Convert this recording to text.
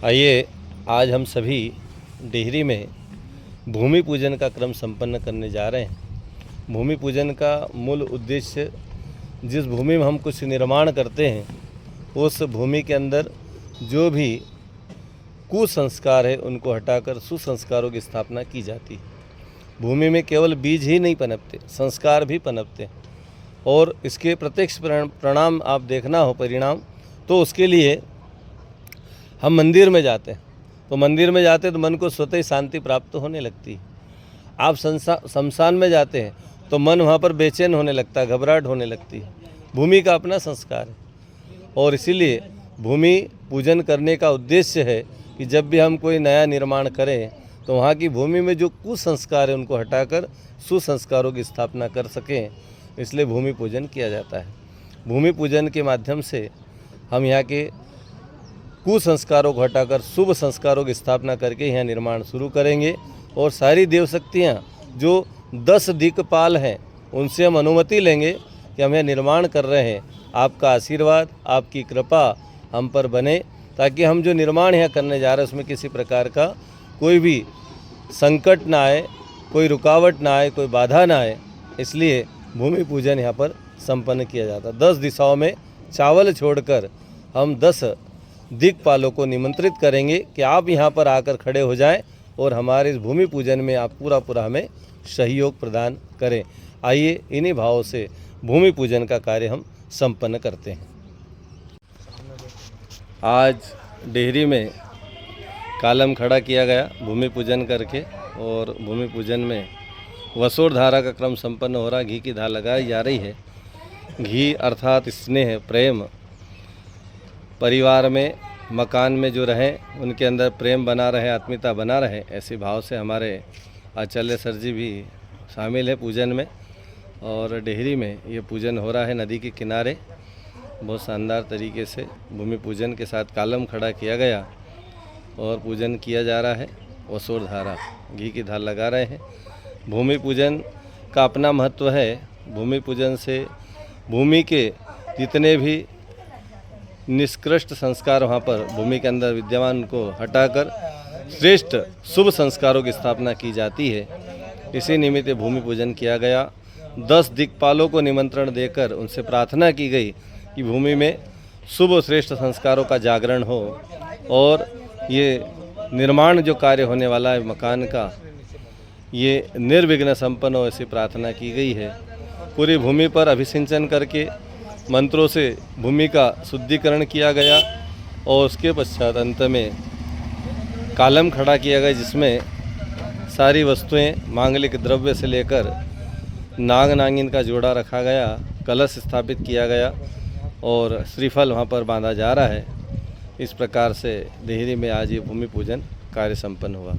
आइए आज हम सभी डेहरी में भूमि पूजन का क्रम संपन्न करने जा रहे हैं। भूमि पूजन का मूल उद्देश्य जिस भूमि में हम कुछ निर्माण करते हैं उस भूमि के अंदर जो भी कुसंस्कार है उनको हटाकर सुसंस्कारों की स्थापना की जाती है। भूमि में केवल बीज ही नहीं पनपते, संस्कार भी पनपते हैं और इसके प्रत्यक्ष परिणाम आप देखना हो परिणाम तो उसके लिए हम मंदिर में जाते हैं। तो मंदिर में जाते हैं तो मन को स्वतः ही शांति प्राप्त होने लगती है। आप शमशान में जाते हैं तो मन वहाँ पर बेचैन होने लगता है, घबराहट होने लगती है। भूमि का अपना संस्कार है और इसीलिए भूमि पूजन करने का उद्देश्य है कि जब भी हम कोई नया निर्माण करें तो वहाँ की भूमि में जो कुसंस्कार है उनको हटाकर सुसंस्कारों की स्थापना कर सकें, इसलिए भूमि पूजन किया जाता है। भूमि पूजन के माध्यम से हम यहाँ के कुसंस्कारों को हटाकर शुभ संस्कारों की स्थापना करके यहाँ निर्माण शुरू करेंगे और सारी देव शक्तियाँ जो 10 दिक्पाल हैं उनसे हम अनुमति लेंगे कि हम यह निर्माण कर रहे हैं, आपका आशीर्वाद आपकी कृपा हम पर बने ताकि हम जो निर्माण यहाँ करने जा रहे हैं उसमें किसी प्रकार का कोई भी संकट ना आए, कोई रुकावट ना आए, कोई बाधा ना आए। इसलिए भूमि पूजन यहाँ पर संपन्न किया जाता है। 10 दिशाओं में चावल छोड़कर हम 10 दिक्पालों को निमंत्रित करेंगे कि आप यहाँ पर आकर खड़े हो जाएं और हमारे इस भूमि पूजन में आप पूरा हमें सहयोग प्रदान करें। आइए इन्हीं भावों से भूमि पूजन का कार्य हम संपन्न करते हैं। आज डेहरी में कालम खड़ा किया गया भूमि पूजन करके और भूमि पूजन में वसोर धारा का क्रम संपन्न हो रहा। घी की धार लगाई जा रही है। घी अर्थात स्नेह, प्रेम, परिवार में मकान में जो रहें उनके अंदर प्रेम बना रहे, आत्मीयता बना रहे, ऐसे भाव से हमारे आचार्य सर जी भी शामिल है पूजन में। और डेहरी में ये पूजन हो रहा है नदी के किनारे। बहुत शानदार तरीके से भूमि पूजन के साथ कालम खड़ा किया गया और पूजन किया जा रहा है। वसोर धारा घी की धार लगा रहे हैं। भूमि पूजन का अपना महत्व है। भूमि पूजन से भूमि के जितने भी निष्कृष्ट संस्कार वहाँ पर भूमि के अंदर विद्यमान को हटाकर श्रेष्ठ शुभ संस्कारों की स्थापना की जाती है। इसी निमित्त भूमि पूजन किया गया। 10 दिक्पालों को निमंत्रण देकर उनसे प्रार्थना की गई कि भूमि में शुभ और श्रेष्ठ संस्कारों का जागरण हो और ये निर्माण जो कार्य होने वाला है मकान का ये निर्विघ्न संपन्न हो, ऐसी प्रार्थना की गई है। पूरी भूमि पर अभिसिंचन करके मंत्रों से भूमि का शुद्धिकरण किया गया और उसके पश्चात अंत में कालम खड़ा किया गया जिसमें सारी वस्तुएं मांगलिक द्रव्य से लेकर नाग नागिन का जोड़ा रखा गया, कलश स्थापित किया गया और श्रीफल वहां पर बांधा जा रहा है। इस प्रकार से डेहरी में आज ये भूमि पूजन कार्य संपन्न हुआ।